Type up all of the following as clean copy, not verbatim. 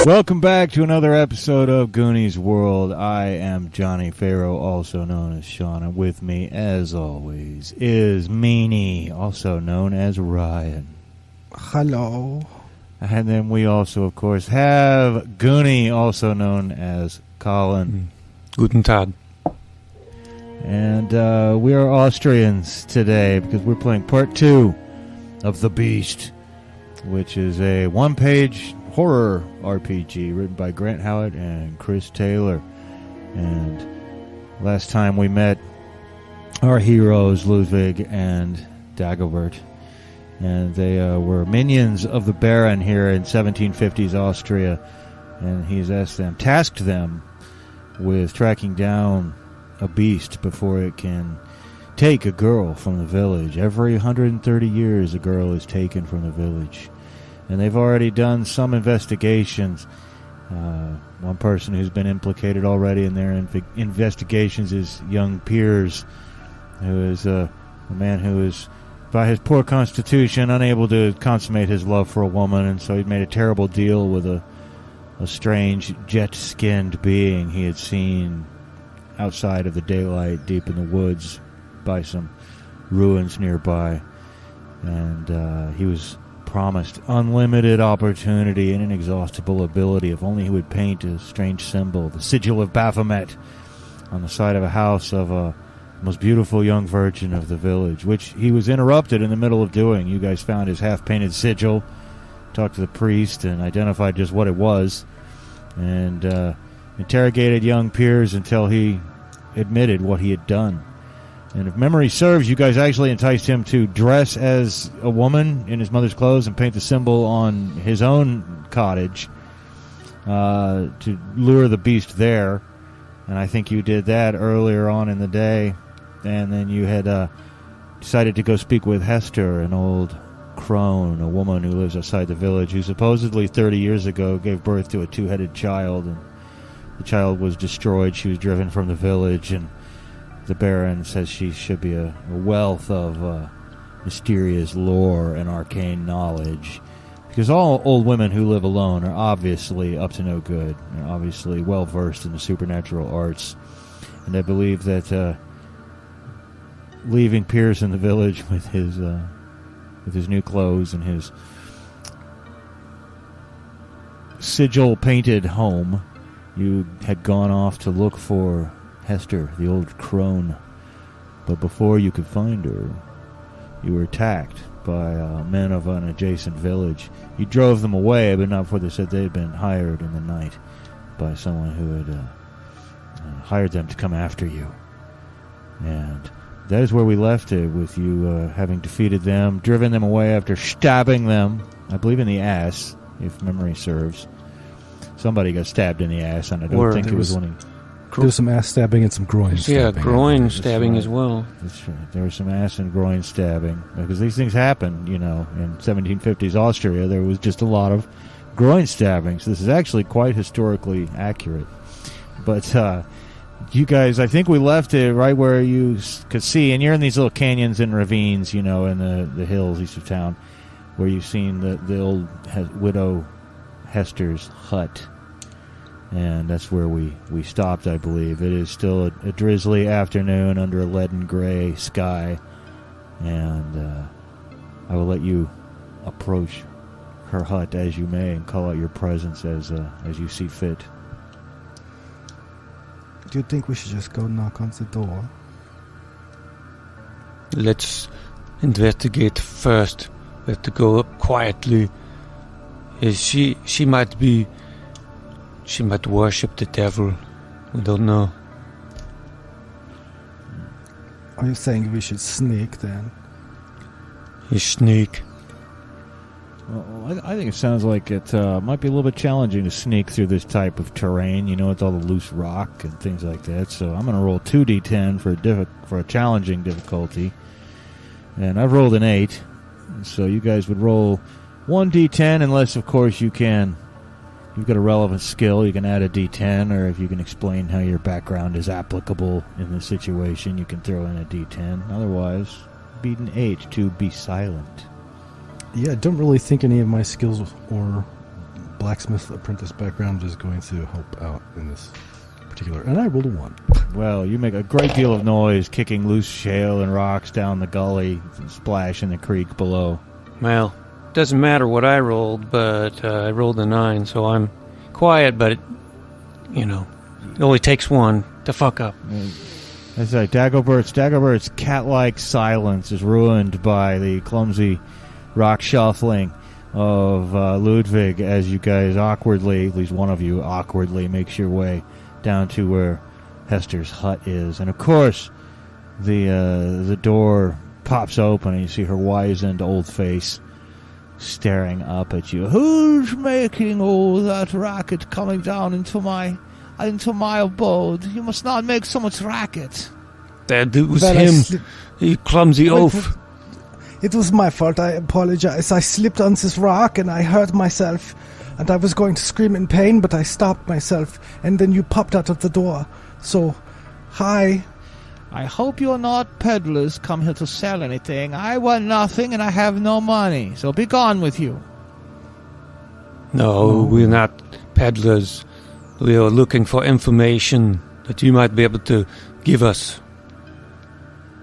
Welcome back to another episode of Goonies World. I am Johnny Farrow, also known as Sean, and with me, as always, is Meanie, also known as Ryan. Hello. And then we also, of course, have Goonie, also known as Colin. Guten Tag. And we are Austrians today because we're playing part 2 of The Beast, which is a one-page horror RPG written by Grant Howitt and Chris Taylor. And last time we met our heroes, Ludwig and Dagobert, and they were minions of the Baron here in 1750s Austria, and he's tasked them with tracking down a beast before it can take a girl from the village. Every 130 years a girl is taken from the village. And they've already done some investigations. One person who's been implicated already in their investigations is young Piers, who is a man who is, by his poor constitution, unable to consummate his love for a woman, and so he'd made a terrible deal with a strange jet-skinned being he had seen outside of the daylight deep in the woods by some ruins nearby. And he was promised unlimited opportunity and inexhaustible ability if only he would paint a strange symbol, the sigil of Baphomet, on the side of a house of a most beautiful young virgin of the village, which he was interrupted in the middle of doing. You guys found his half-painted sigil, talked to the priest, and identified just what it was, and interrogated young Piers until he admitted what he had done. And if memory serves, you guys actually enticed him to dress as a woman in his mother's clothes and paint the symbol on his own cottage to lure the beast there. And I think you did that earlier on in the day. And then you had decided to go speak with Hester, an old crone, a woman who lives outside the village, who supposedly 30 years ago gave birth to a two-headed child. And the child was destroyed. She was driven from the village, and the Baron says she should be a wealth of mysterious lore and arcane knowledge. Because all old women who live alone are obviously up to no good. They're obviously well-versed in the supernatural arts. And I believe that leaving Piers in the village with his new clothes and his sigil-painted home, you had gone off to look for Hester, the old crone. But before you could find her, you were attacked by men of an adjacent village. You drove them away, but not before they said they had been hired in the night by someone who had hired them to come after you. And that is where we left it, with you having defeated them, driven them away after stabbing them, I believe in the ass, if memory serves. Somebody got stabbed in the ass, and I don't think it was one of... There was some ass stabbing and some groin stabbing. Yeah, groin stabbing as well. That's right. There was some ass and groin stabbing. Because these things happen, you know. In 1750s Austria, there was just a lot of groin stabbing. So this is actually quite historically accurate. But you guys, I think we left it right where you could see. And you're in these little canyons and ravines, you know, in the hills east of town, where you've seen the old widow Hester's hut. And that's where we stopped, I believe. It is still a drizzly afternoon under a leaden gray sky. And I will let you approach her hut as you may and call out your presence as you see fit. Do you think we should just go knock on the door? Let's investigate first. We have to go up quietly. She might worship the devil. We don't know. Are you saying we should sneak then? You sneak. Well, I think it sounds like it might be a little bit challenging to sneak through this type of terrain, you know, with all the loose rock and things like that. So I'm going to roll 2d10 for a challenging difficulty. And I've rolled an 8. So you guys would roll 1d10 unless, of course, you've got a relevant skill. You can add a d10, or if you can explain how your background is applicable in this situation, you can throw in a d10. Otherwise, beat an 8 to be silent. Yeah, I don't really think any of my skills or blacksmith apprentice background, I'm just going to help out in this particular. And I rolled a 1. Well, you make a great deal of noise, kicking loose shale and rocks down the gully, splash in the creek below. Well, doesn't matter what I rolled, but I rolled a 9, so I'm quiet, but, it only takes one to fuck up. That's right. Dagobert's cat-like silence is ruined by the clumsy rock shuffling of Ludwig as you guys awkwardly, at least one of you awkwardly, makes your way down to where Hester's hut is. And of course, the door pops open and you see her wizened old face staring up at you. Who's making all that racket coming down into my abode? You must not make so much racket. That was him, you clumsy oaf. It was my fault. I apologize. I slipped on this rock and I hurt myself. And I was going to scream in pain, but I stopped myself. And then you popped out of the door. So, hi. I hope you're not peddlers come here to sell anything. I want nothing and I have no money. So be gone with you. No, we're not peddlers. We are looking for information that you might be able to give us.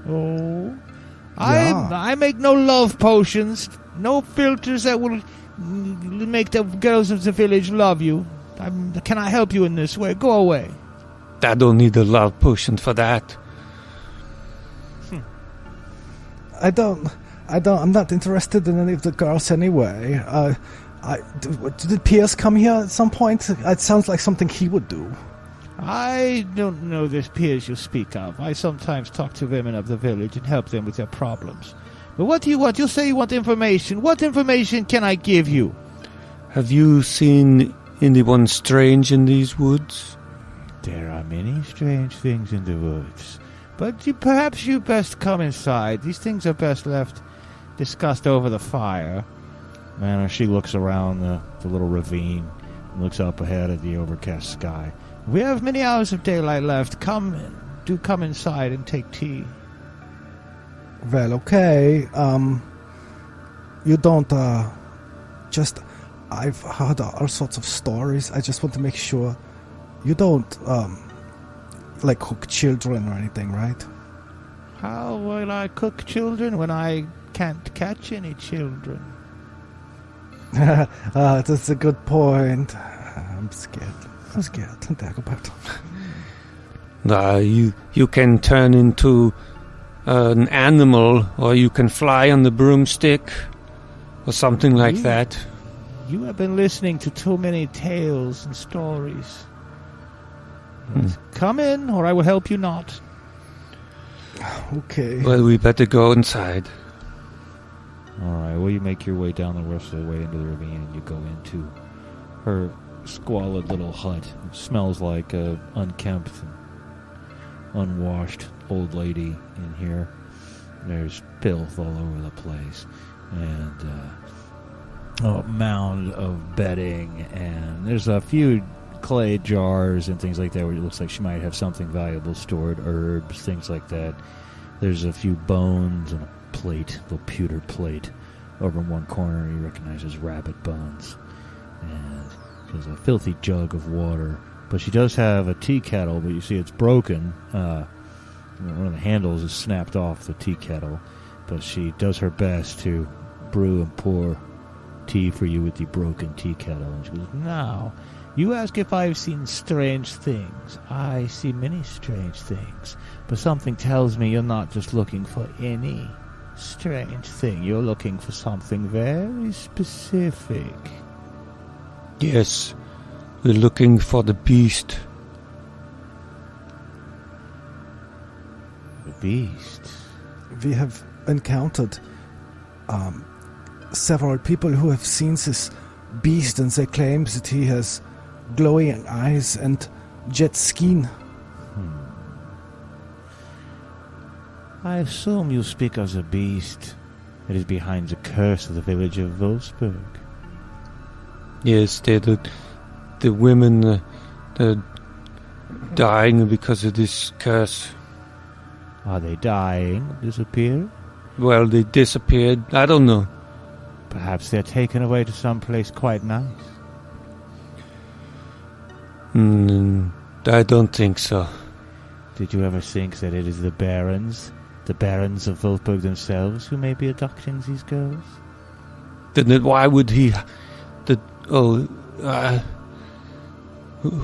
Oh, Yeah. I make no love potions, no filters that will make the girls of the village love you. Can I help you in this way? Go away. I don't need a love potion for that. I'm not interested in any of the girls anyway. Did Pierce come here at some point? It sounds like something he would do. I don't know this Piers you speak of. I sometimes talk to women of the village and help them with their problems. But what do you want? You say you want information. What information can I give you? Have you seen anyone strange in these woods? There are many strange things in the woods. But perhaps you best come inside. These things are best left discussed over the fire. And she looks around the little ravine and looks up ahead at the overcast sky. We have many hours of daylight left. Come inside and take tea. Well, okay. You don't, I've heard all sorts of stories. I just want to make sure you don't, cook children or anything, right? How will I cook children when I can't catch any children? That's a good point. I'm scared. Dagobert. You can turn into an animal, or you can fly on the broomstick, or something like that. You have been listening to too many tales and stories. Come in, or I will help you not. Okay. Well, we better go inside. Alright, well, you make your way down the rest of the way into the ravine, and you go into her squalid little hut. It smells like a unkempt and unwashed old lady in here. There's filth all over the place, and a mound of bedding, and there's a few clay jars and things like that where it looks like she might have something valuable stored, herbs, things like that. There's a few bones and a plate, a little pewter plate over in one corner you recognize as rabbit bones, and there's a filthy jug of water. But she does have a tea kettle, but you see it's broken. One of the handles is snapped off the tea kettle, but she does her best to brew and pour tea for you with the broken tea kettle. And she goes, now, you ask if I've seen strange things. I see many strange things, but something tells me you're not just looking for any strange thing. You're looking for something very specific. Yes, we're looking for the beast. The beast? We have encountered several people who have seen this beast, and they claim that he has glowing eyes and jet skin. I assume you speak of the beast that is behind the curse of the village of Wolfsburg. Yes, they're the women dying because of this curse. Are they dying? Disappear? Well, they disappeared. I don't know. Perhaps they're taken away to some place quite nice. I don't think so. Did you ever think that it is the barons of Wolfburg themselves, who may be abducting these girls? Then why would he... Who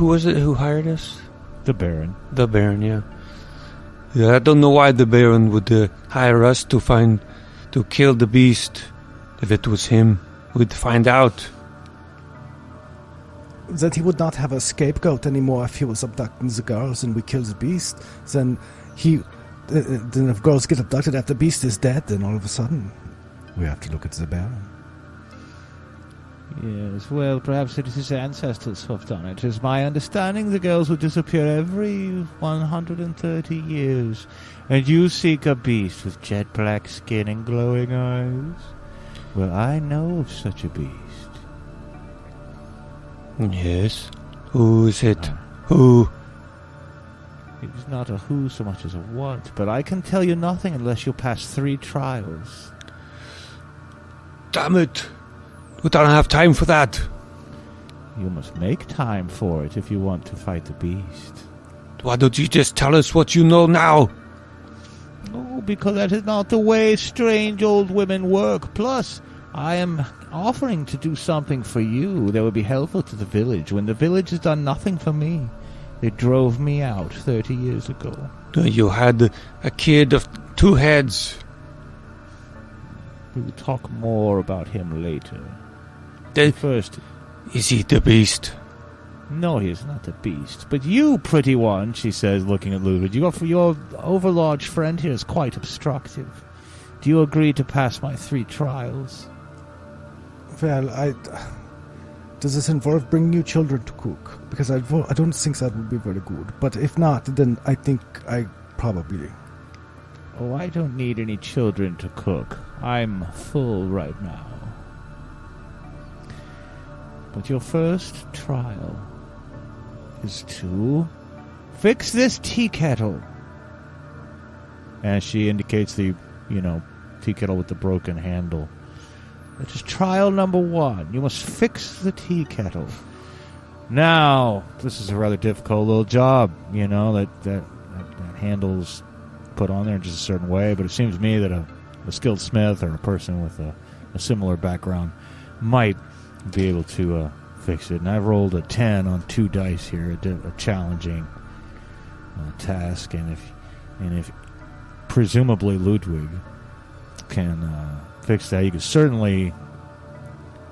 was it who hired us? The baron. The Baron, yeah. Yeah, I don't know why the Baron would hire us to kill the beast. If it was him, we'd find out. That he would not have a scapegoat anymore if he was abducting the girls and we killed the beast. Then then if girls get abducted after the beast is dead, then all of a sudden we have to look at the Baron. Yes, well, perhaps it is his ancestors who have done it. It is my understanding the girls will disappear every 130 years. And you seek a beast with jet black skin and glowing eyes? Well, I know of such a beast. Yes. Who is it? Who? It is not a who so much as a what, but I can tell you nothing unless you pass 3 trials. Damn it! We don't have time for that. You must make time for it if you want to fight the beast. Why don't you just tell us what you know now? Oh, because that is not the way strange old women work. Plus, I am offering to do something for you that would be helpful to the village when the village has done nothing for me. They drove me out 30 years ago. You had a kid of 2 heads. We will talk more about him later. First, is he the beast? No, he is not the beast. But you, pretty one, she says, looking at Ludwig, your overlarge friend here is quite obstructive. Do you agree to pass my 3 trials? Well, does this involve bringing you children to cook? Because I don't think that would be very good. But if not, then I think I probably... Oh, I don't need any children to cook. I'm full right now. But your first trial is to fix this tea kettle. And she indicates the, tea kettle with the broken handle. That is trial number 1. You must fix the tea kettle. Now, this is a rather difficult little job, that handle's put on there in just a certain way, but it seems to me that a skilled smith or a person with a similar background might be able to fix it. And I've rolled a 10 on 2 dice here, a challenging task, and if presumably Ludwig can fix that, you could certainly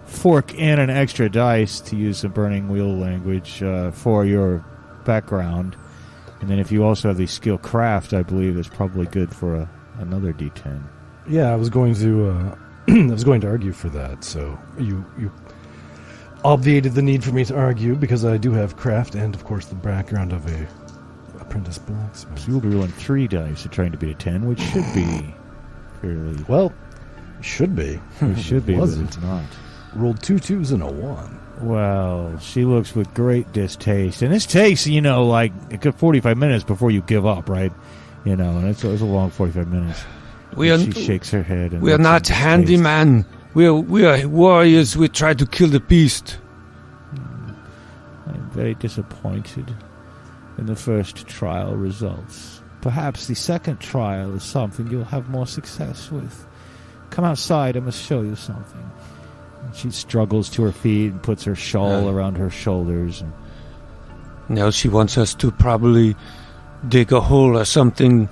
fork in an extra dice, to use some burning wheel language, for your background. And then if you also have the skill craft, I believe that's probably good for another D10. Yeah, I was going to argue for that. So you obviated the need for me to argue, because I do have craft and, of course, the background of a apprentice blacksmith. So you'll be rolling 3 dice to trying to beat a 10, which should be fairly... Well, should be. It should be, wasn't. but it's not. Rolled 2 2s and a 1. Well, she looks with great distaste. And this takes, like a good 45 minutes before you give up, right? And it's a long 45 minutes. She shakes her head. And we are not handyman. We are warriors. We try to kill the beast. I'm very disappointed in the first trial results. Perhaps the second trial is something you'll have more success with. Come outside, I must show you something. And she struggles to her feet and puts her shawl around her shoulders. And now she wants us to probably dig a hole or something.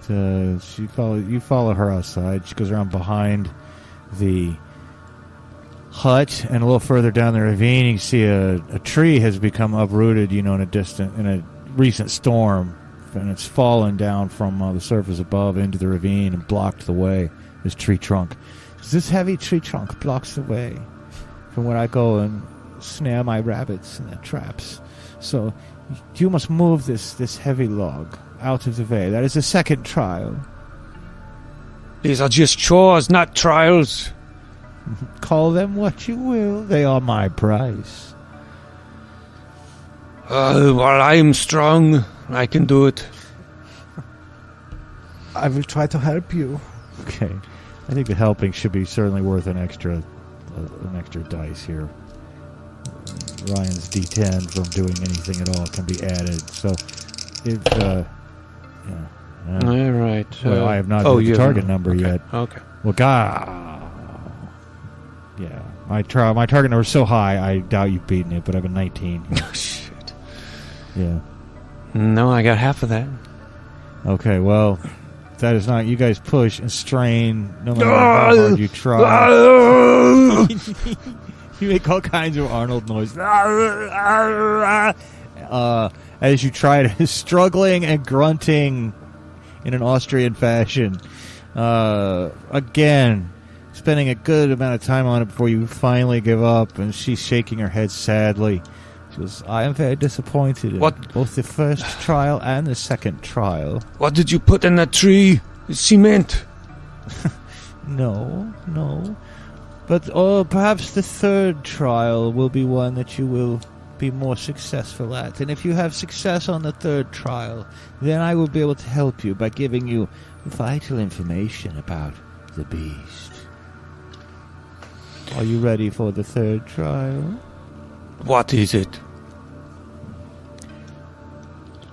You follow her outside. She goes around behind the hut, and a little further down the ravine, you can see a tree has become uprooted, in a recent storm, and it's fallen down from the surface above into the ravine and blocked the way. This tree trunk. This heavy tree trunk blocks the way from where I go and snare my rabbits in their traps. So you must move this heavy log out of the way. That is the second trial. These are just chores, not trials. Call them what you will. They are my price. Well, I am strong. I can do it. I will try to help you. Okay. I think the helping should be certainly worth an extra dice here. Ryan's D10 from doing anything at all can be added. So, it's, yeah. All right. Well, I have not hit the target number yet. Okay. Well, yeah. My target number is so high, I doubt you've beaten it, but I have a 19. Oh, shit. Yeah. No, I got half of that. Okay, well, that is not... You guys push and strain no matter how hard you try. You make all kinds of Arnold noises. As you try to... struggling and grunting in an Austrian fashion. Again, spending a good amount of time on it before you finally give up, and she's shaking her head sadly. She goes, I am very disappointed in both the first trial and the second trial. What did you put in that tree? Cement. No. But perhaps the third trial will be one that you will be more successful at. And if you have success on the third trial, then I will be able to help you by giving you vital information about the beast. Are you ready for the third trial? What is it?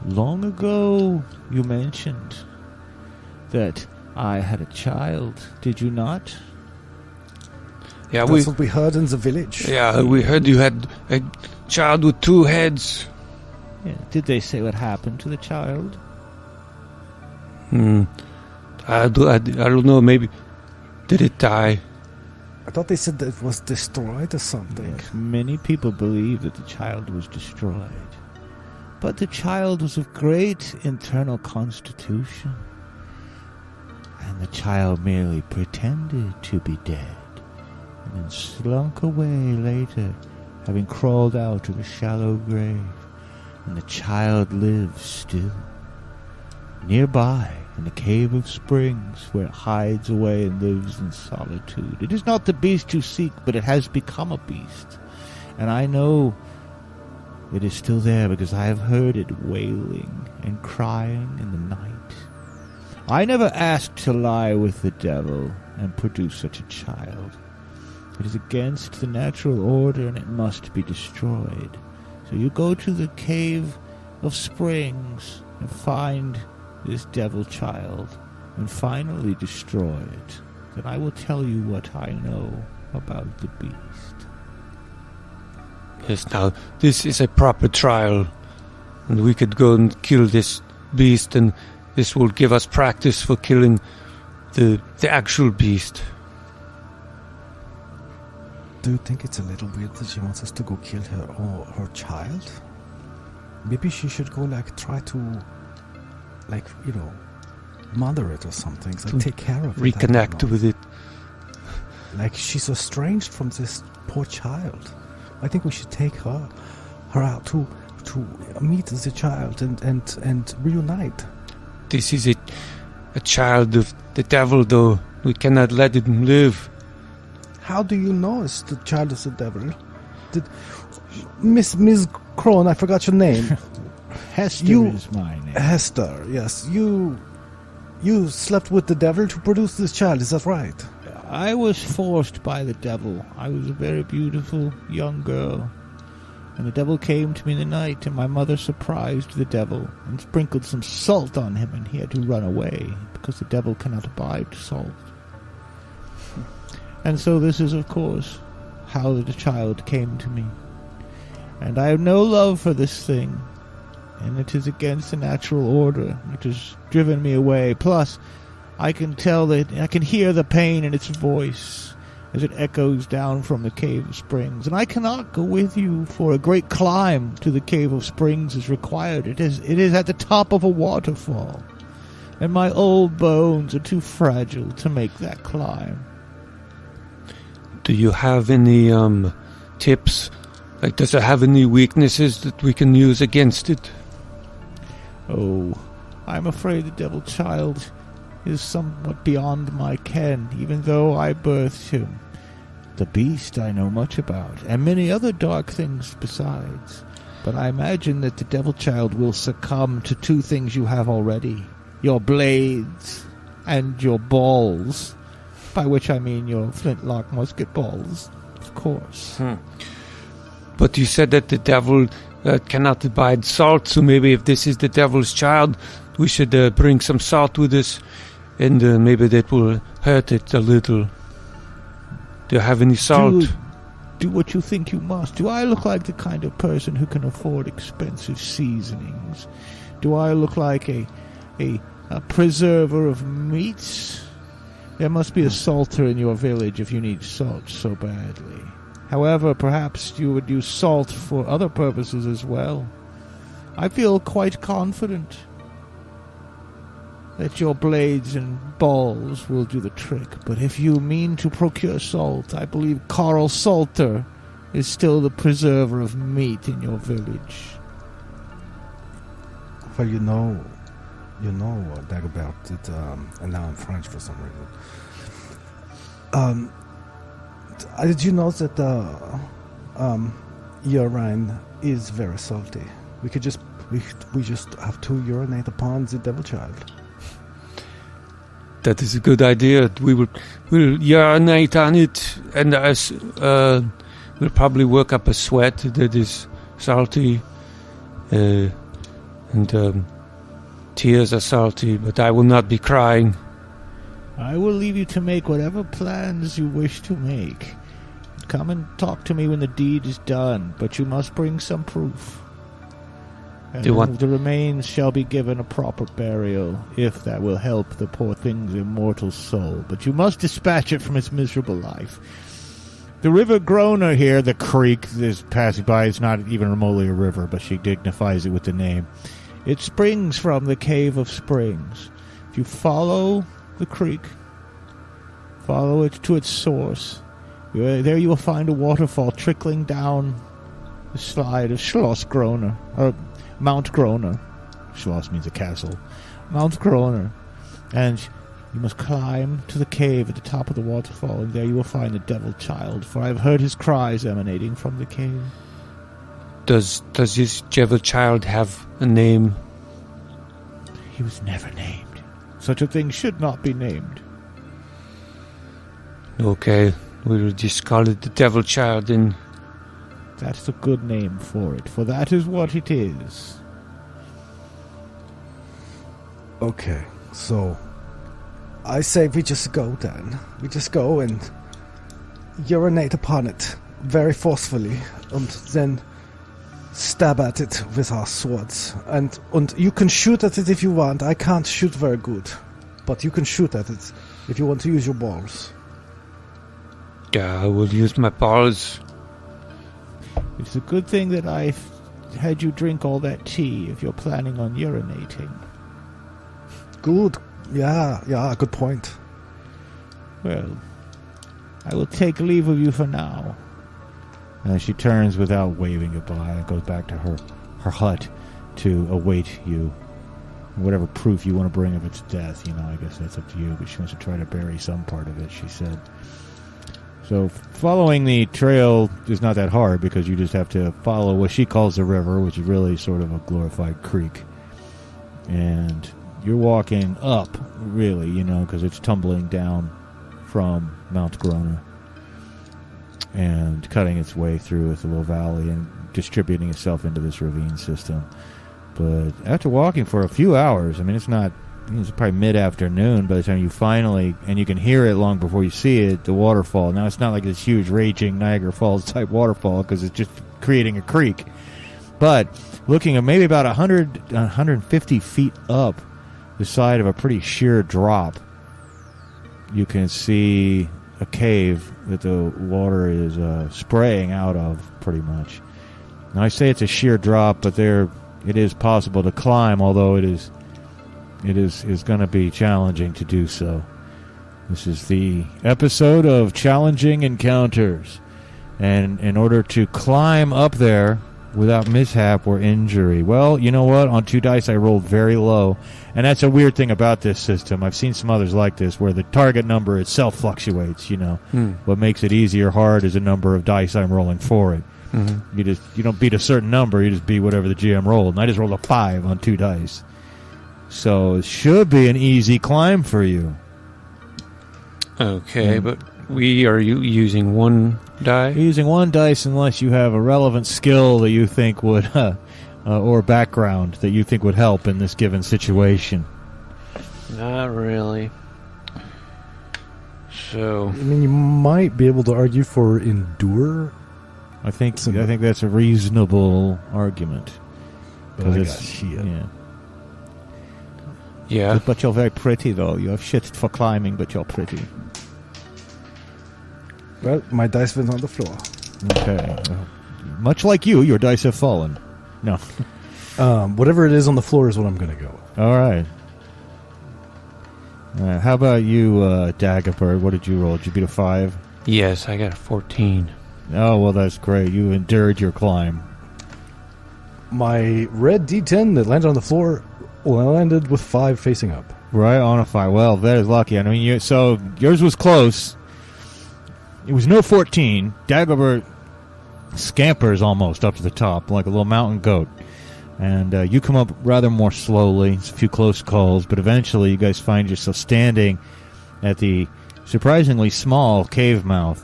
Long ago, you mentioned that I had a child. Did you not? Yeah, That's what we heard in the village. Yeah, we heard you had a child with 2 heads. Yeah. Did they say what happened to the child? I don't know. Maybe did it die? I thought they said that it was destroyed or something. Yes, many people believe that the child was destroyed. But the child was of great internal constitution. And the child merely pretended to be dead, and then slunk away later, having crawled out of a shallow grave. And the child lives still, nearby in the Cave of Springs, where it hides away and lives in solitude. It is not the beast you seek, but it has become a beast. And I know it is still there because I have heard it wailing and crying in the night. I never asked to lie with the devil and produce such a child. It is against the natural order and it must be destroyed. So you go to the Cave of Springs and find this devil child and finally destroy it. Then I will tell you what I know about the beast. Yes, now, this is a proper trial, and we could go and kill this beast, and this will give us practice for killing the actual beast. Do you think it's a little weird that she wants us to go kill her child? Maybe she should go, try to, mother it or something, take care of it. Reconnect with it. She's estranged from this poor child. I think we should take her out to meet the child and reunite. This is a child of the devil, though. We cannot let him live. How do you know it's the child of the devil? Miss Crone, I forgot your name. Hester is my name. Hester, yes. You slept with the devil to produce this child, is that right? I was forced by the devil. I was a very beautiful young girl. And the devil came to me in the night, and my mother surprised the devil and sprinkled some salt on him, and he had to run away, because the devil cannot abide salt. And so this is, of course, how the child came to me. And I have no love for this thing, and it is against the natural order, which has driven me away. Plus, I can hear the pain in its voice as it echoes down from the Cave of Springs. And I cannot go with you, for a great climb to the Cave of Springs is required. It is at the top of a waterfall, and my old bones are too fragile to make that climb. Do you have any tips? Does it have any weaknesses that we can use against it? Oh, I'm afraid the devil child is somewhat beyond my ken, even though I birthed him. The beast I know much about, and many other dark things besides. But I imagine that the devil child will succumb to 2 things you have already. Your blades and your balls. By which I mean your flintlock musket balls, of course. But you said that the devil cannot abide salt, so maybe if this is the devil's child, we should bring some salt with us, and maybe that will hurt it a little. Do you have any salt? Do what you think you must. Do I look like the kind of person who can afford expensive seasonings? Do I look like a preserver of meats? There must be a salter in your village if you need salt so badly. However, perhaps you would use salt for other purposes as well. I feel quite confident that your blades and balls will do the trick. But if you mean to procure salt, I believe Carl Salter is still the preserver of meat in your village. Well, you know, Dagobert, and now I'm French for some reason. Did you know that urine is very salty? We just have to urinate upon the devil child. That is a good idea. We'll urinate on it, and we'll probably work up a sweat that is salty, and tears are salty, but I will not be crying. I will leave you to make whatever plans you wish to make. Come and talk to me when the deed is done, but you must bring some proof. And the remains shall be given a proper burial, if that will help the poor thing's immortal soul. But you must dispatch it from its miserable life. The river Groner here, the creek is passing by, it's not even remotely a river, but she dignifies it with the name. It springs from the Cave of Springs. If you follow the creek, follow it to its source, there you will find a waterfall trickling down the slide of Schloss Groner, or Mount Groner. Schloss means a castle. Mount Groner. And you must climb to the cave at the top of the waterfall, and there you will find the devil child, for I have heard his cries emanating from the cave. Does this devil child have a name? He was never named. Such a thing should not be named. Okay, we'll just call it the devil child then. That's a good name for it, for that is what it is. Okay, so I say we just go then. We just go and urinate upon it very forcefully, and then stab at it with our swords. And you can shoot at it if you want. I can't shoot very good, but you can shoot at it if you want to use your balls. Yeah, I will use my balls. It's a good thing that I had you drink all that tea if you're planning on urinating. Good. Yeah, good point. Well, I will take leave of you for now. She turns without waving goodbye and goes back to her hut to await you. Whatever proof you want to bring of its death, I guess that's up to you, but she wants to try to bury some part of it, she said. So following the trail is not that hard because you just have to follow what she calls the river, which is really sort of a glorified creek. And you're walking up, really, because it's tumbling down from Mount Groner and cutting its way through with a little valley and distributing itself into this ravine system. But after walking for a few hours, it's probably mid-afternoon by the time you finally, and you can hear it long before you see it, the waterfall. Now, it's not like this huge raging Niagara Falls type waterfall because it's just creating a creek. But looking at maybe about 150 feet up the side of a pretty sheer drop, you can see a cave that the water is spraying out of pretty much. Now, I say it's a sheer drop, but it is possible to climb, although it is going to be challenging to do so. This is the episode of Challenging Encounters. And in order to climb up there without mishap or injury, well, you know what? On 2 dice, I rolled very low. And that's a weird thing about this system. I've seen some others like this where the target number itself fluctuates, What makes it easy or hard is the number of dice I'm rolling for it. Mm-hmm. You don't beat a certain number, you just beat whatever the GM rolled. And I just rolled a 5 on 2 dice. So it should be an easy climb for you. Okay, but We are using one die? You're using one dice unless you have a relevant skill that you think would, or background that you think would help in this given situation. Not really. So, I mean, you might be able to argue for endure. I think that's a reasonable argument. But I got shit. yeah. But you're very pretty, though. You have shit for climbing, but you're pretty. Well, my dice went on the floor. Okay. Much like you, your dice have fallen. No. Whatever it is on the floor is what I'm going to go. All right. How about you, Dagobert? What did you roll? Did you beat a 5? Yes, I got a 14. Oh, well, that's great. You endured your climb. My red D10 that landed on the floor landed with 5 facing up. Right on a 5. Well, that is lucky. I mean, so yours was close. It was no 14. Dagobert scampers almost up to the top like a little mountain goat. And you come up rather more slowly. It's a few close calls, but eventually you guys find yourself standing at the surprisingly small cave mouth.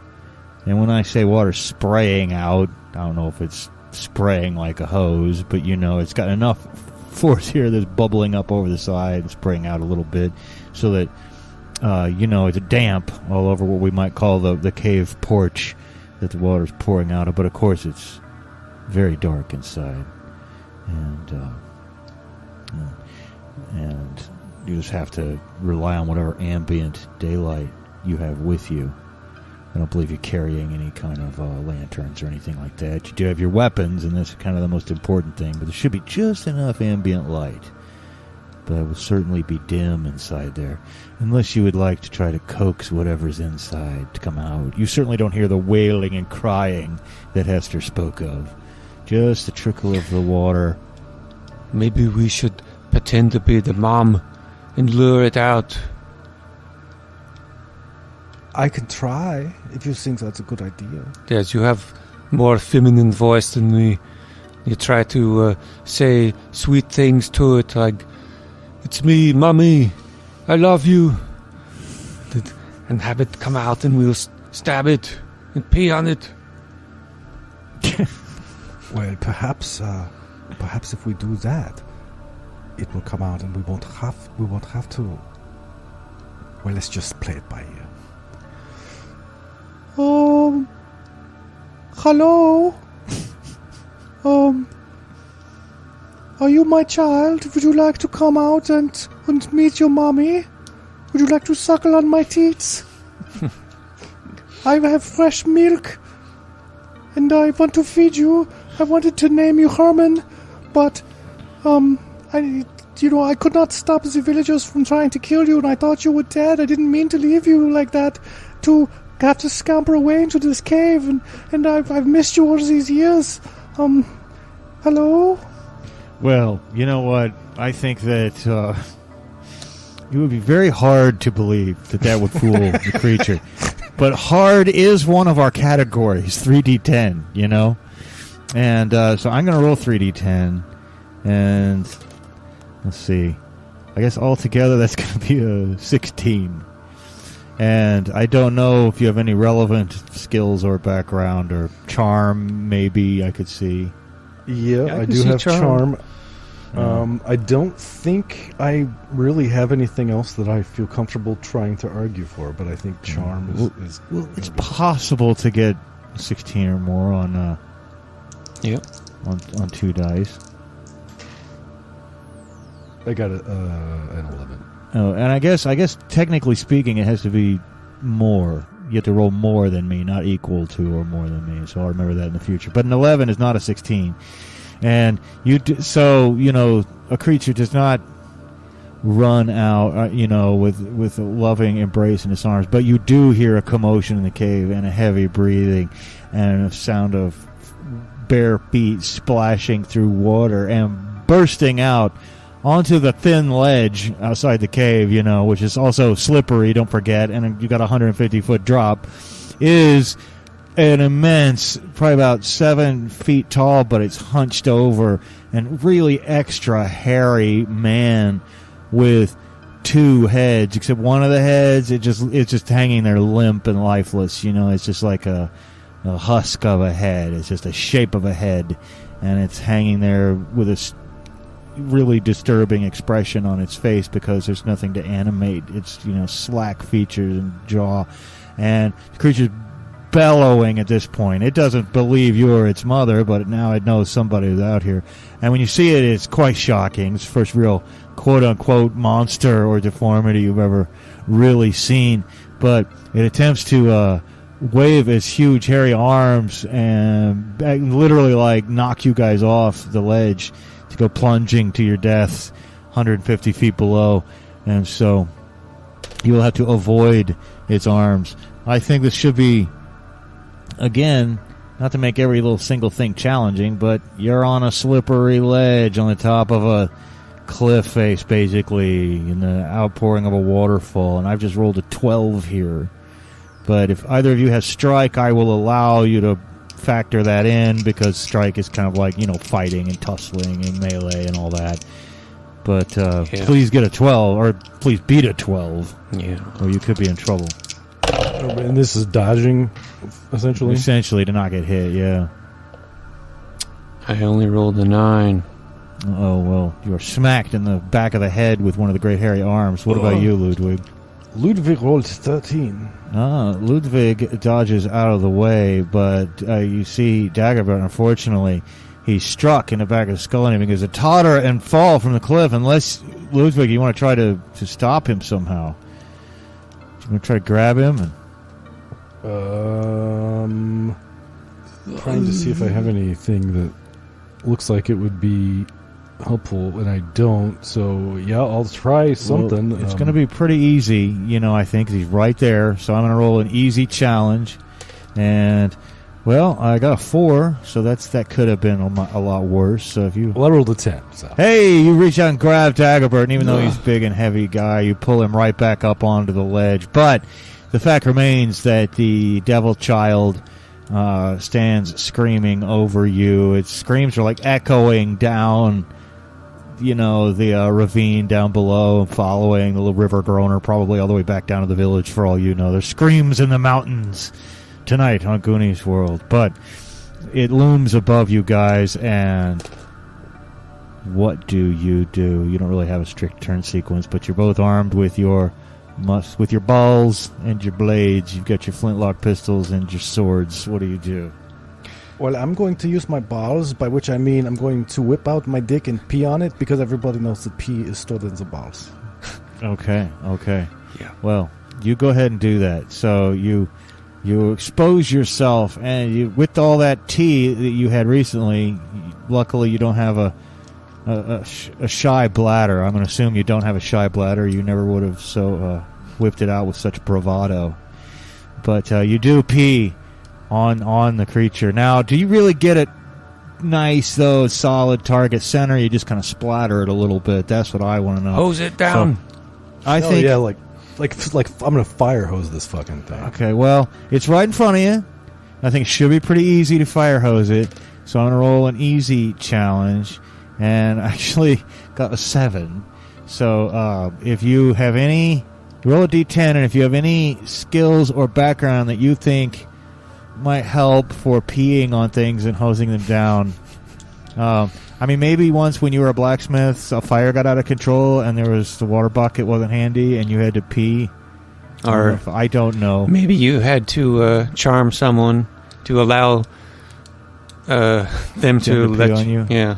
And when I say water spraying out, I don't know if it's spraying like a hose, but it's got enough force here that's bubbling up over the side and spraying out a little bit so that, it's damp all over what we might call the cave porch that the water's pouring out of. But, of course, it's very dark inside. And you just have to rely on whatever ambient daylight you have with you. I don't believe you're carrying any kind of lanterns or anything like that. You do have your weapons, and that's kind of the most important thing. But there should be just enough ambient light. But it will certainly be dim inside there. Unless you would like to try to coax whatever's inside to come out. You certainly don't hear the wailing and crying that Hester spoke of. Just the trickle of the water. Maybe we should pretend to be the mom and lure it out. I can try, if you think that's a good idea. Yes, you have more feminine voice than me. You try to say sweet things to it, like, "It's me, mommy, I love you." And have it come out and we'll stab it and pee on it. Well, perhaps if we do that, it will come out and we won't have to. Well, let's just play it by ear. Hello? Are you my child? Would you like to come out and meet your mommy? Would you like to suckle on my teats? I have fresh milk, and I want to feed you. I wanted to name you Herman, but, I could not stop the villagers from trying to kill you, and I thought you were dead. I didn't mean to leave you like that, to have to scamper away into this cave, and I've missed you all these years. Hello? Well, you know what? I think that it would be very hard to believe that would fool the creature. But hard is one of our categories, 3d10, And so I'm going to roll 3d10, and let's see. I guess altogether that's going to be a 16. And I don't know if you have any relevant skills or background or charm, maybe I could see. Yeah, I do have charm. I don't think I really have anything else that I feel comfortable trying to argue for, but I think charm is it's possible to get 16 or more on on 2 dice. I got an 11. Oh, and I guess technically speaking, it has to be more. You have to roll more than me, not equal to or more than me. So I'll remember that in the future. But an 11 is not a 16, and a creature does not run out, with a loving embrace in its arms. But you do hear a commotion in the cave and a heavy breathing and a sound of bare feet splashing through water and bursting out onto the thin ledge outside the cave, which is also slippery, don't forget, and you got a 150-foot drop, is an immense, probably about 7 feet tall, but it's hunched over, and really extra hairy man with 2 heads, except one of the heads it's just hanging there limp and lifeless. It's just like a husk of a head. It's just a shape of a head, and it's hanging there with a really disturbing expression on its face because there's nothing to animate its slack features and jaw, and the creature's bellowing at this point. It doesn't believe you're its mother, but now it knows somebody is out here. And when you see it, it's quite shocking. It's the first real quote-unquote monster or deformity you've ever really seen. But it attempts to wave its huge hairy arms and literally like knock you guys off the ledge to go plunging to your deaths 150 feet below. And so you will have to avoid its arms. I think this should be, again, not to make every little single thing challenging, but you're on a slippery ledge on the top of a cliff face, basically, in the outpouring of a waterfall, and I've just rolled a 12 here. But if either of you has strike, I will allow you to factor that in, because strike is kind of like, fighting and tussling and melee and all that. But please get a 12, or please beat a 12, or you could be in trouble. And this is dodging, essentially? Essentially, to not get hit, yeah. I only rolled a 9. Oh, well, you are smacked in the back of the head with one of the great hairy arms. What about you, Ludwig? Ludwig rolled 13. Ludwig dodges out of the way, but you see Dagobert, unfortunately, he's struck in the back of the skull, and he begins to totter and fall from the cliff, unless, Ludwig, you want to try to stop him somehow. You want to try to grab him? Trying to see if I have anything that looks like it would be helpful, and I don't. So yeah, I'll try something. Well, it's going to be pretty easy, I think. He's right there, so I'm going to roll an easy challenge, and well, I got a 4, so that could have been a lot worse. So if you, well, I rolled a 10. So. Hey, you reach out and grab Dagobert, and even though he's a big and heavy guy, you pull him right back up onto the ledge. But the fact remains that the devil child stands screaming over you. Its screams are like echoing down, the ravine down below, following the little river groaner probably all the way back down to the village, for all you know. There's screams in the mountains tonight on Goonies World. But it looms above you guys, and what do? You don't really have a strict turn sequence, but you're both armed with your balls and your blades. You've got your flintlock pistols and your swords. What do you do? Well, I'm going to use my balls, by which I mean I'm going to whip out my dick and pee on it, because everybody knows that pee is stored in the balls. Okay. Yeah. Well, you go ahead and do that. So you expose yourself, and with all that tea that you had recently, luckily you don't have a shy bladder. I'm going to assume you don't have a shy bladder. You never would have whipped it out with such bravado. But you do pee on the creature. Now, do you really get it nice, though, solid target center? You just kind of splatter it a little bit. That's what I want to know. Hose it down. So, I think, yeah, like I'm gonna fire hose this fucking thing. Okay, well, it's right in front of you. I think it should be pretty easy to fire hose it. So I'm gonna roll an easy challenge, and I actually got a 7. So if you have any, roll a d10, and if you have any skills or background that you think might help for peeing on things and hosing them down. I mean, maybe once when you were a blacksmith, a fire got out of control and the water bucket wasn't handy and you had to pee. Or I don't know. Maybe you had to charm someone to allow them to pee let on you. Yeah.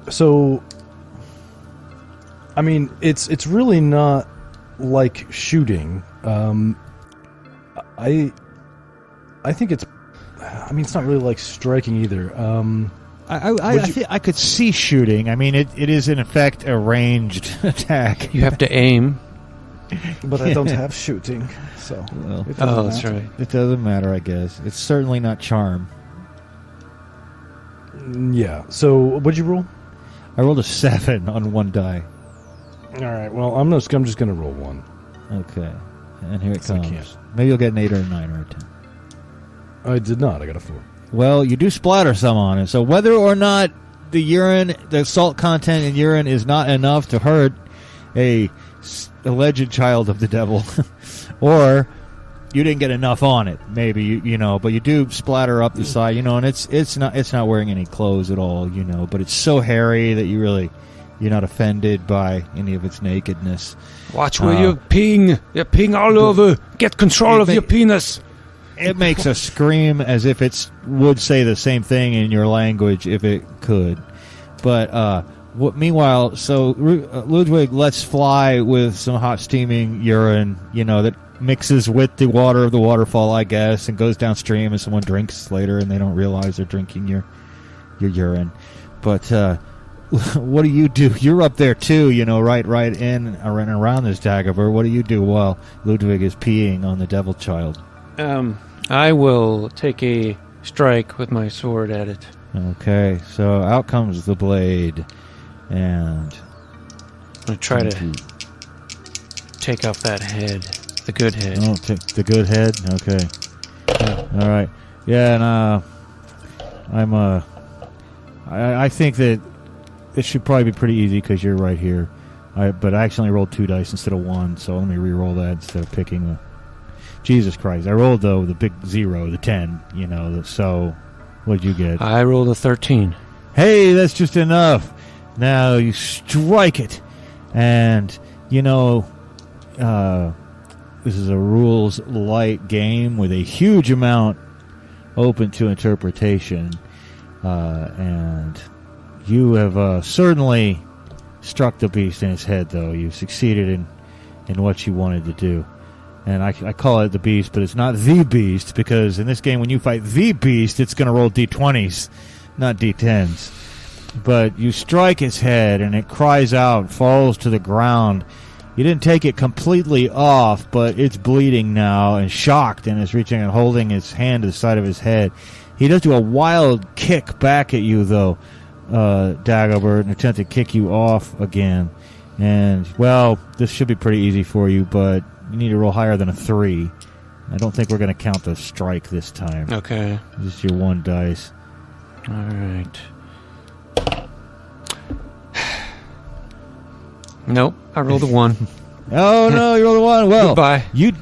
So, I mean, it's really not like shooting. I think it's. I mean, it's not really like striking either. I could see shooting. I mean, it is in effect a ranged attack. You have to aim. But I don't have shooting, so. Well, That's right. It doesn't matter, I guess. It's certainly not charm. Yeah. So, what'd you roll? I rolled a 7 on one die. All right. Well, I'm just gonna roll 1. Okay, and here it So I comes. can't. Maybe you'll get an 8 or a 9 or a 10. I did not. I got a 4. Well, you do splatter some on it, so whether or not the urine, the salt content in urine is not enough to hurt a alleged child of the devil, or you didn't get enough on it, maybe, you know, but you do splatter up the side, you know, and it's not wearing any clothes at all, you know, but it's so hairy that you're not offended by any of its nakedness. Watch where you're peeing. You're peeing all over. Get control of your penis. It makes us scream as if it would say the same thing in your language if it could. But meanwhile, so Ludwig lets fly with some hot steaming urine, you know, that mixes with the water of the waterfall, I guess, and goes downstream, and someone drinks later, and they don't realize they're drinking your urine. But what do you do? You're up there too, you know, right in around this Dagobert. What do you do while Ludwig is peeing on the devil child? I will take a strike with my sword at it. Okay, so out comes the blade, and I'm going to try to take off that head, the good head. Oh, the good head? Okay. Yeah. All right. Yeah, and I think that it should probably be pretty easy because you're right here. But I actually rolled 2 dice instead of 1, so let me re-roll that instead of picking the... Jesus Christ. I rolled, though, the big 0, the 10, you know, so what'd you get? I rolled a 13. Hey, that's just enough. Now you strike it. And, you know, this is a rules-light game with a huge amount open to interpretation. And you have certainly struck the beast in his head, though. You've succeeded in what you wanted to do. And I call it the beast, but it's not the beast, because in this game, when you fight the beast, it's going to roll d20s, not d10s. But you strike its head, and it cries out, falls to the ground. You didn't take it completely off, but it's bleeding now and shocked, and is reaching and holding its hand to the side of his head. He does do a wild kick back at you, though, Dagobert, and attempt to kick you off again. And, well, this should be pretty easy for you, but you need to roll higher than a 3. I don't think we're going to count the strike this time. Okay. Just your 1 dice. All right. Nope, I rolled a 1. Oh, no, you rolled a 1. Well, goodbye. You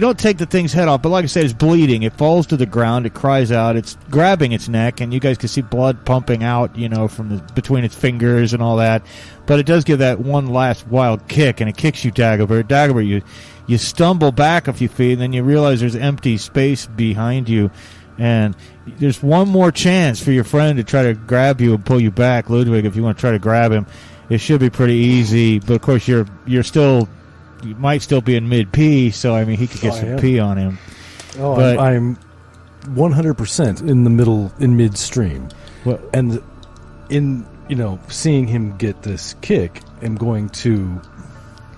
don't take the thing's head off, but like I said, it's bleeding. It falls to the ground. It cries out. It's grabbing its neck, and you guys can see blood pumping out, you know, from between its fingers and all that. But it does give that one last wild kick, and it kicks you, Dagobert. Dagobert, you stumble back a few feet, and then you realize there's empty space behind you, and there's one more chance for your friend to try to grab you and pull you back. Ludwig, if you want to try to grab him, it should be pretty easy. But of course, you might still be in mid-pee, so, I mean, he could get some pee on him. Oh, but I'm 100% in the middle, in midstream. Well, and seeing him get this kick, I'm going to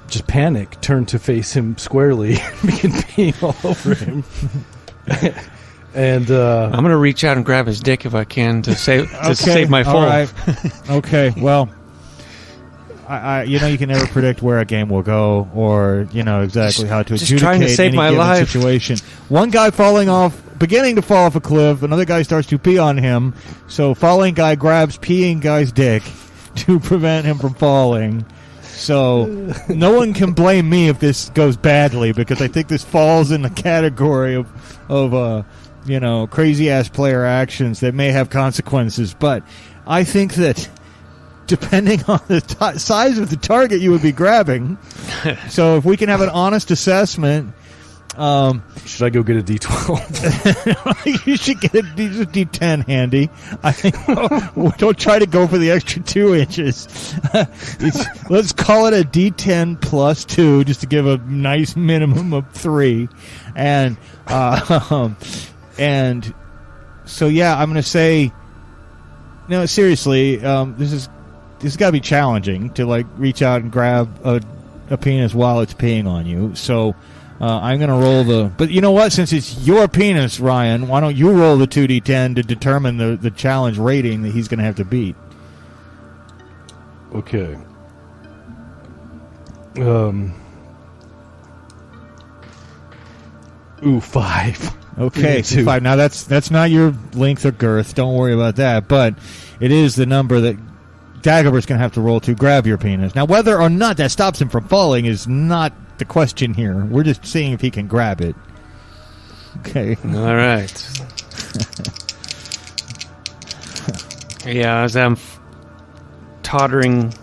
just panic, turn to face him squarely, and begin peeing all over him. And I'm going to reach out and grab his dick if I can to save my fall. All right. Okay, well... you can never predict where a game will go, or exactly how to adjudicate trying to save any my given life. situation. One guy beginning to fall off a cliff. Another guy starts to pee on him. So falling guy grabs peeing guy's dick to prevent him from falling. So no one can blame me if this goes badly, because I think this falls in the category of crazy ass player actions that may have consequences. But I think that, depending on the size of the target you would be grabbing. So if we can have an honest assessment. Should I go get a D12? You should get a D10 handy. I think don't try to go for the extra 2 inches. Let's call it a D10 plus 2, just to give a nice minimum of 3. And so, yeah, I'm going to say, no, seriously, this has got to be challenging to reach out and grab a penis while it's peeing on you. So I'm going to roll but you know what? Since it's your penis, Ryan, why don't you roll the 2d10 to determine the challenge rating that he's going to have to beat? Okay. 5. Okay, 5. Now that's not your length or girth. Don't worry about that. But it is the number that Dagobert's going to have to roll to grab your penis. Now, whether or not that stops him from falling is not the question here. We're just seeing if he can grab it. Okay. All right. Yeah, as I'm tottering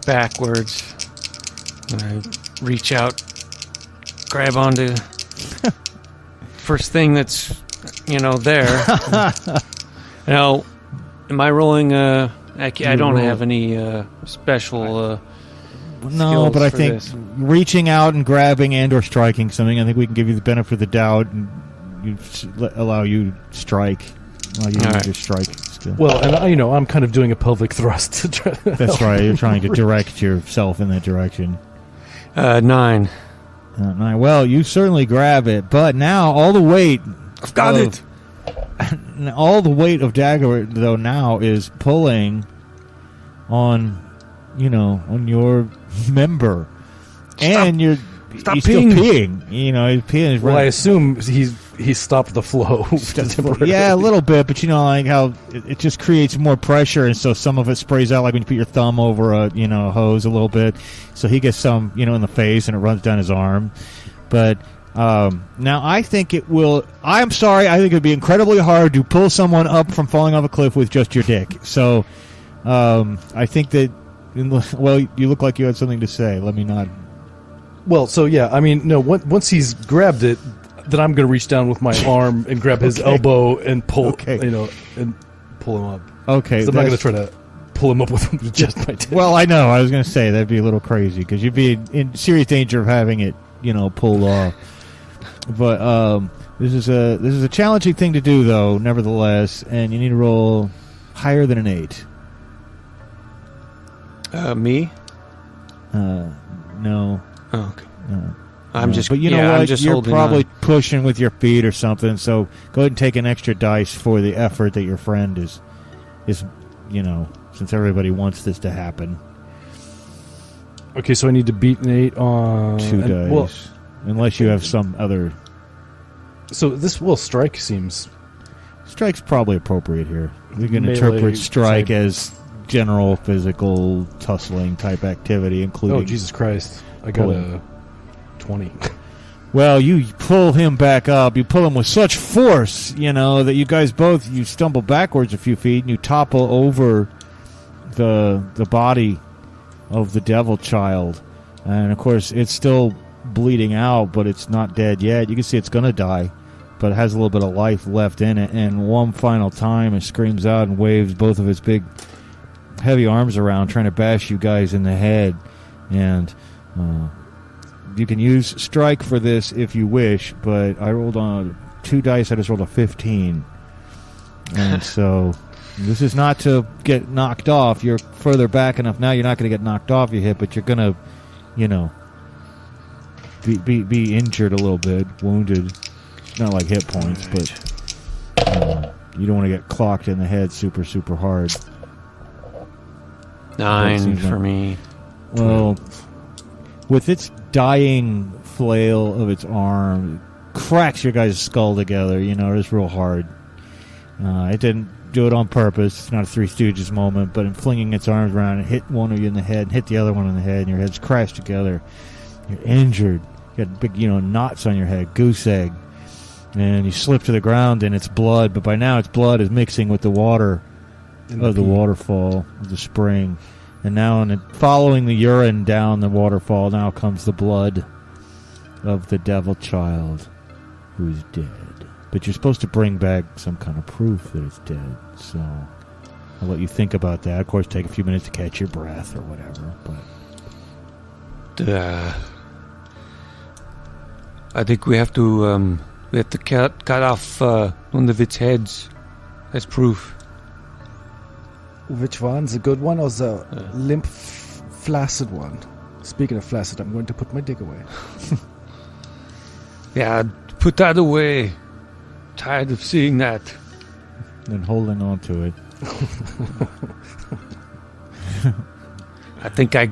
backwards, I reach out, grab onto first thing that's, there. Now, am I rolling? I don't have any special. No, but I think this. reaching out and grabbing and or striking something, I think we can give you the benefit of the doubt and allow you to strike. Allow you to strike still. Well, and I'm kind of doing a pelvic thrust to try. That's right. You're trying to direct yourself in that direction. 9. 9. Well, you certainly grab it, but now all the weight. Got it. All the weight of Dagobert, though, now is pulling on, on your member. And he's Stop still peeing. peeing. He's peeing. Well, I assume he stopped the flow. Yeah, a little bit, but like how it just creates more pressure, and so some of it sprays out like when you put your thumb over a hose a little bit. So he gets some in the face, and it runs down his arm. But now I think it will. I'm sorry, I think it would be incredibly hard to pull someone up from falling off a cliff with just your dick. So I think that. Well, you look like you had something to say. Let me not. Well, so yeah, I mean, no. Once he's grabbed it, then I'm going to reach down with my arm and grab his elbow and pull, and pull him up. Okay, I'm not going to try to pull him up with just my dick. Well, I know. I was going to say that'd be a little crazy because you'd be in serious danger of having it, pulled off. But this is a challenging thing to do, though. Nevertheless, and you need to roll higher than an 8. Me? No. Oh, okay. No. I'm just. But you know what? I'm just You're probably on. pushing with your feet or something. So go ahead and take an extra dice for the effort that your friend is, since everybody wants this to happen. Okay, so I need to beat an 8 on 2 dice, well, unless you have some other. So this strike seems. Strike's probably appropriate here. We can Melee interpret strike type. as general physical tussling type activity, including. Oh Jesus Christ! I got a 20. Well, you pull him back up. You pull him with such force, that you guys you stumble backwards a few feet and you topple over the body of the devil child. And, of course, it's still bleeding out, but it's not dead yet. You can see it's going to die, but it has a little bit of life left in it. And one final time, it screams out and waves both of its big, heavy arms around, trying to bash you guys in the head. And you can use strike for this if you wish, but I rolled on 2 dice. I just rolled a 15. And so this is not to get knocked off. You're further back enough now. You're not going to get knocked off your hip, but you're going to, be injured a little bit, wounded. Not like hit points, but you don't want to get clocked in the head super, super hard. 9 for me. Well, with its dying flail of its arm, it cracks your guys' skull together, just real hard. It didn't do it on purpose. It's not a Three Stooges moment, but in flinging its arms around, it hit one of you in the head and hit the other one in the head, and your heads crashed together. You're injured. You got big, knots on your head, goose egg. And you slip to the ground, and it's blood, but by now its blood is mixing with the water of the waterfall, of the spring. And now, following the urine down the waterfall, now comes the blood of the devil child who's dead. But you're supposed to bring back some kind of proof that it's dead. So I'll let you think about that. Of course, take a few minutes to catch your breath or whatever. But I think we have to cut off one of its heads as proof. Which one? The good one or the limp, flaccid one? Speaking of flaccid, I'm going to put my dick away. Yeah, put that away. Tired of seeing that. And holding on to it. I think I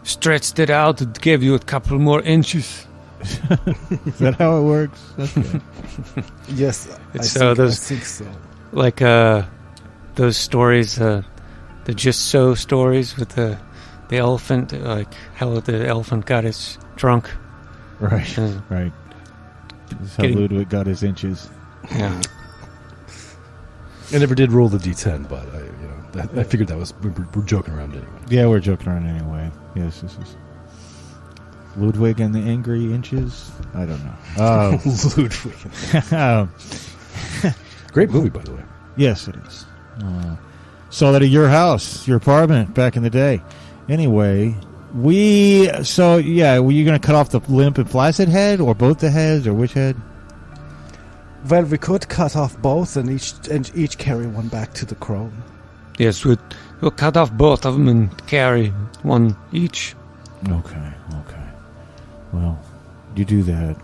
stretched it out and gave you a couple more inches. Is that how it works? Okay. Yes, It's, I there's think so. Like those stories, the just so stories with the elephant, like how the elephant got his trunk. Right, right. This is how Ludwig got his inches. Yeah. I never did roll the D10, but I figured that was we're joking around anyway. Yeah, we're joking around anyway. Yes, this is Ludwig and the Angry Inches. I don't know. Ludwig. Great movie, by the way. Yes, it is. Saw that at your house, your apartment back in the day. Anyway, were you going to cut off the limp and flaccid head, or both the heads, or which head? Well, we could cut off both and each carry one back to the crone. Yes, we'll cut off both of them and carry one each. Okay. Well, you do that.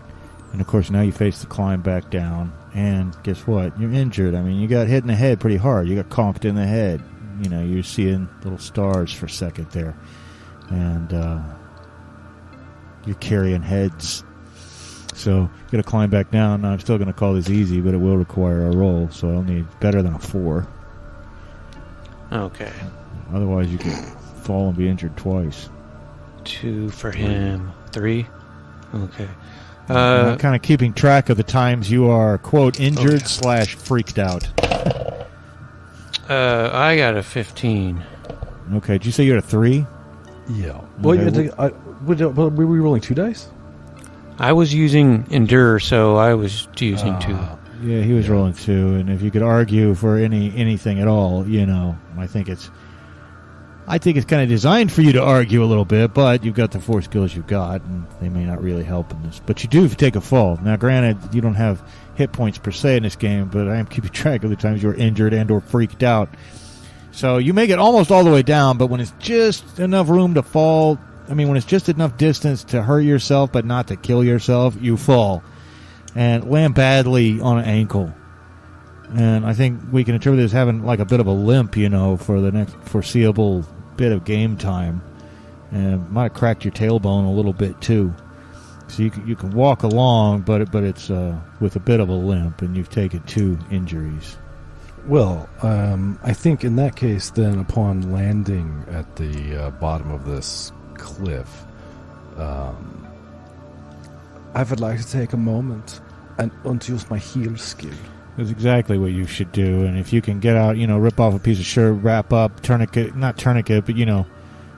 And, of course, now you face the climb back down. And guess what? You're injured. I mean, you got hit in the head pretty hard. You got conked in the head. You know, you're seeing little stars for a second there. And you're carrying heads. So you got to climb back down. Now, I'm still going to call this easy, but it will require a roll. So I'll need better than a 4. Okay. Otherwise, you could fall and be injured twice. 2 for him. 3? Okay. I'm kind of keeping track of the times you are, quote, injured / freaked out. I got a 15. Okay. Did you say you had a 3? Yeah. Well, were we rolling 2 dice? I was using Endure, so I was using 2. Yeah, he was rolling 2, and if you could argue for anything at all, I think it's kind of designed for you to argue a little bit, but you've got the 4 skills you've got, and they may not really help in this. But you do take a fall. Now, granted, you don't have hit points per se in this game, but I am keeping track of the times you were injured and or freaked out. So you make it almost all the way down, but when it's just enough room to fall, when it's just enough distance to hurt yourself but not to kill yourself, you fall and land badly on an ankle. And I think we can attribute this as having like a bit of a limp, for the next foreseeable bit of game time. And might have cracked your tailbone a little bit too. So you can walk along, but it's with a bit of a limp, and you've taken 2 injuries. Well, I think in that case, then, upon landing at the bottom of this cliff, I would like to take a moment and use my heal skill. That's exactly what you should do. And if you can get out, rip off a piece of shirt, wrap up, not tourniquet, but,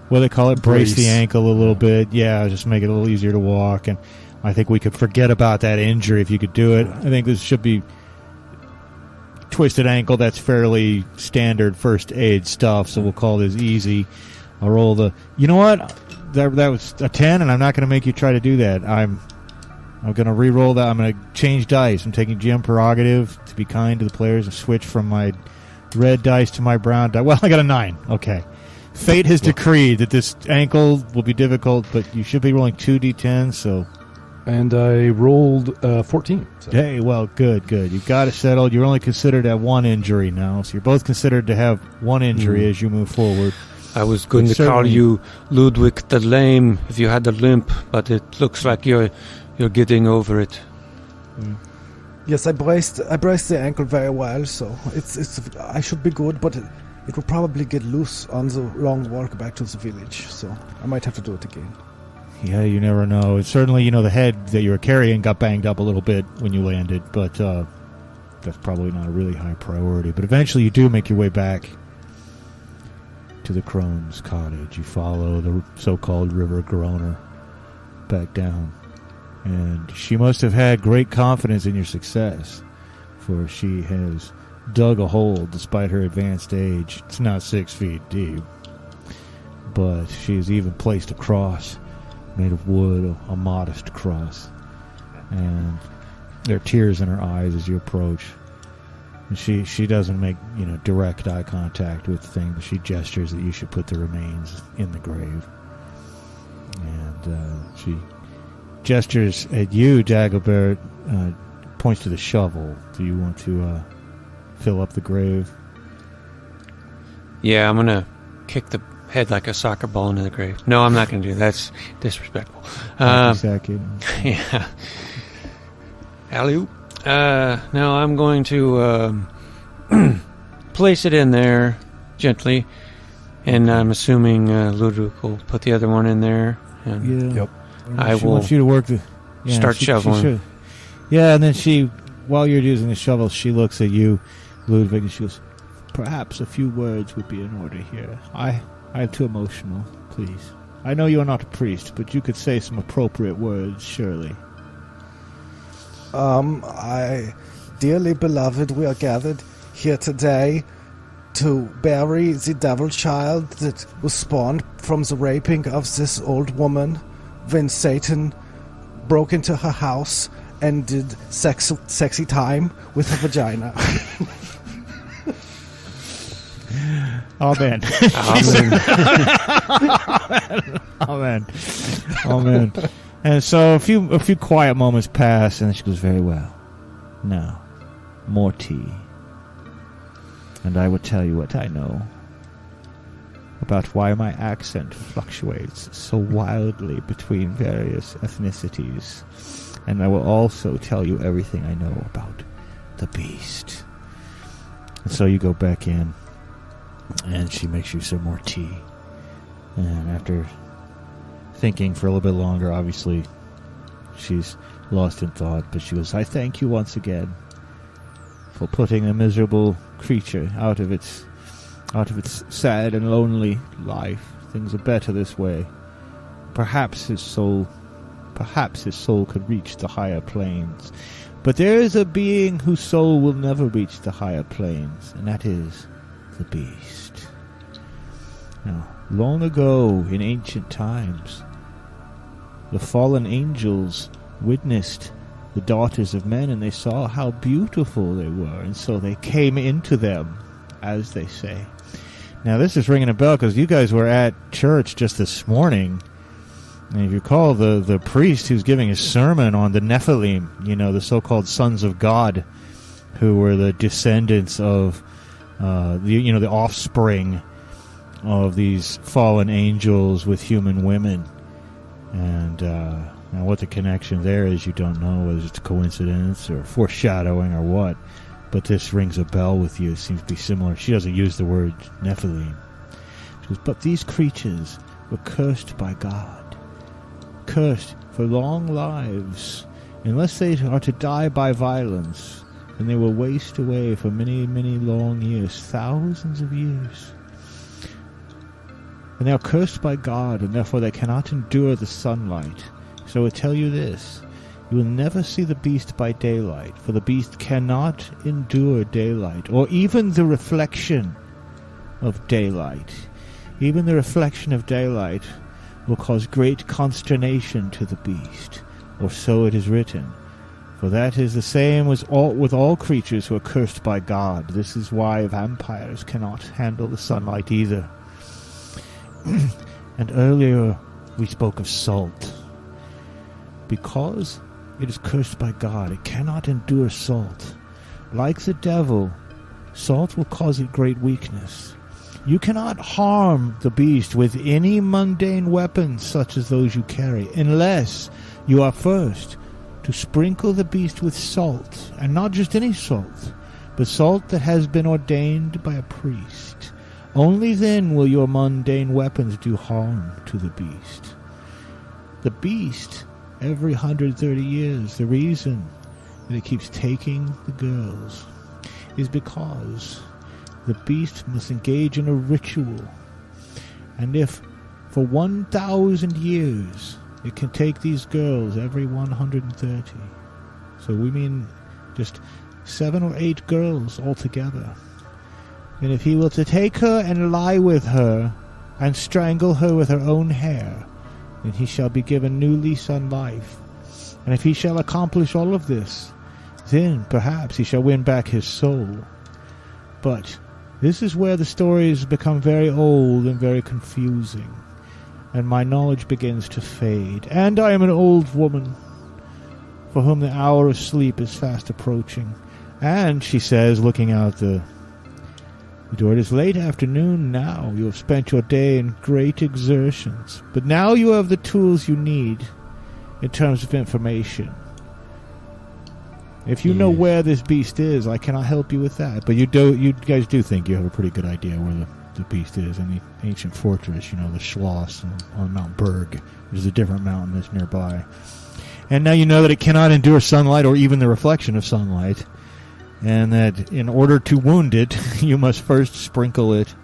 what do they call it? Brace the ankle a little bit. Yeah, just make it a little easier to walk. And I think we could forget about that injury if you could do it. I think this should be twisted ankle. That's fairly standard first aid stuff, so we'll call this easy. I'll roll the... You know what? That was a 10, and I'm not going to make you try to do that. I'm going to re-roll that. I'm going to change dice. I'm taking GM prerogative to be kind to the players and switch from my red dice to my brown dice. Well, I got a 9. Okay. Fate has decreed that this ankle will be difficult, but you should be rolling 2d10, so... And I rolled 14. So. Hey, well, good. You got it settled. You're only considered to have 1 injury now, so you're both considered to have 1 injury as you move forward. I was going to call you Ludwig the Lame if you had the limp, but it looks like you're getting over it. Yes, I braced the ankle very well, so it's I should be good, but it will probably get loose on the long walk back to the village, so I might have to do it again. Yeah, you never know. It's certainly, the head that you were carrying got banged up a little bit when you landed, but that's probably not a really high priority. But eventually you do make your way back to the crone's cottage. You follow the so-called River Groner back down. And she must have had great confidence in your success, for she has dug a hole despite her advanced age. It's not 6 feet deep, but she has even placed a cross made of wood, a modest cross. And there are tears in her eyes as you approach. And she doesn't make, direct eye contact with the thing, but she gestures that you should put the remains in the grave. And she gestures at you, Dagobert, points to the shovel. Do you want to fill up the grave? Yeah, I'm going to kick the head like a soccer ball into the grave. No, I'm not going to do that. That's disrespectful. Yeah. Alley-oop. No, I'm going to place it in there gently, and I'm assuming Ludwig will put the other one in there. And Yeah. Yep. I She will wants you to work the. start shoveling. Yeah, and then while you're using the shovel, she looks at you, Ludwig, and she goes, "Perhaps a few words would be in order here. I'm too emotional, please. I know you are not a priest, but you could say some appropriate words, surely." Dearly beloved, we are gathered here today to bury the devil child that was spawned from the raping of this old woman when Satan broke into her house and did sexy time with her vagina. Amen. Amen. Amen. And so a few quiet moments pass, and she goes, "Very well. Now, more tea. And I will tell you what I know about why my accent fluctuates so wildly between various ethnicities. And I will also tell you everything I know about the beast." And so you go back in, and she makes you some more tea. And after thinking for a little bit longer, obviously she's lost in thought, but she goes, "I thank you once again for putting a miserable creature out of its sad and lonely life. Things are better this way. Perhaps his soul could reach the higher planes. But there is a being whose soul will never reach the higher planes, and that is the beast. Now, long ago, in ancient times, the fallen angels witnessed the daughters of men, and they saw how beautiful they were, and so they came into them, as they say. Now, this is ringing a bell, because you guys were at church just this morning, and if you recall, the priest who's giving a sermon on the Nephilim, the so-called sons of God, who were the descendants of, the offspring of these fallen angels with human women. And now what the connection there is, you don't know whether it's a coincidence or foreshadowing or what, but this rings a bell with you. It seems to be similar. She doesn't use the word Nephilim. She goes, "But these creatures were cursed by God, cursed for long lives. Unless they are to die by violence, then they will waste away for many, many long years, thousands of years. And they are cursed by God, and therefore they cannot endure the sunlight. So I tell you this, you will never see the beast by daylight, for the beast cannot endure daylight, or even the reflection of daylight. Even the reflection of daylight will cause great consternation to the beast, or so it is written. For that is the same with all creatures who are cursed by God. This is why vampires cannot handle the sunlight either." And earlier we spoke of salt. Because it is cursed by God, it cannot endure salt. Like the devil, salt will cause it great weakness. You cannot harm the beast with any mundane weapons such as those you carry, unless you are first to sprinkle the beast with salt, and not just any salt, but salt that has been ordained by a priest. Only then will your mundane weapons do harm to the beast. The beast, every 130 years, the reason that it keeps taking the girls is because the beast must engage in a ritual. And if for 1,000 years it can take these girls every 130, so we mean just 7 or 8 girls altogether, and if he will to take her and lie with her and strangle her with her own hair, then he shall be given new lease on life. And if he shall accomplish all of this, then perhaps he shall win back his soul. But this is where the stories become very old and very confusing, and my knowledge begins to fade. And I am an old woman, for whom the hour of sleep is fast approaching. And, she says, looking out the door, it is late afternoon now. You have spent your day in great exertions, but now you have the tools you need in terms of information. If you know where this beast is, I cannot help you with that. But you guys do think you have a pretty good idea where the beast is in the ancient fortress, the Schloss on Mount Berg, which is a different mountain that's nearby. And now you know that it cannot endure sunlight or even the reflection of sunlight, and that in order to wound it, you must first sprinkle it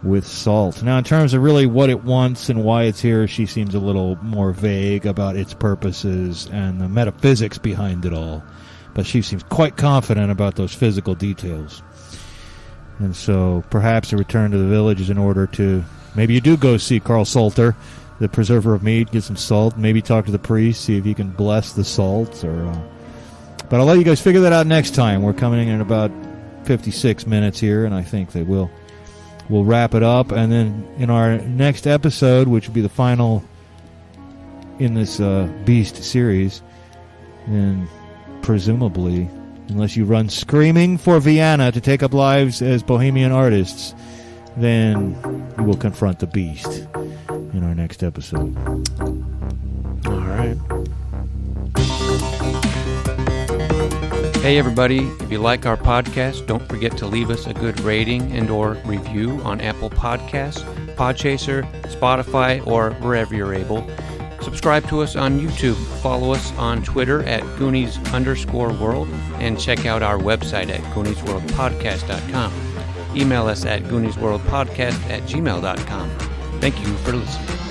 with salt. Now, in terms of really what it wants and why it's here, she seems a little more vague about its purposes and the metaphysics behind it all. But she seems quite confident about those physical details. And so perhaps a return to the village is in order to... Maybe you do go see Carl Salter, the preserver of meat, get some salt, maybe talk to the priest, see if he can bless the salt. But I'll let you guys figure that out next time. We're coming in about 56 minutes here, and I think that we'll wrap it up. And then in our next episode, which will be the final in this Beast series, and presumably, unless you run screaming for Vienna to take up lives as bohemian artists, then we will confront the Beast in our next episode. All right. Hey everybody, if you like our podcast, don't forget to leave us a good rating and or review on Apple Podcasts, Podchaser, Spotify, or wherever you're able. Subscribe to us on YouTube, follow us on Twitter at Goonies_world, and check out our website at GooniesWorldPodcast.com. Email us at GooniesWorldPodcast@gmail.com. Thank you for listening.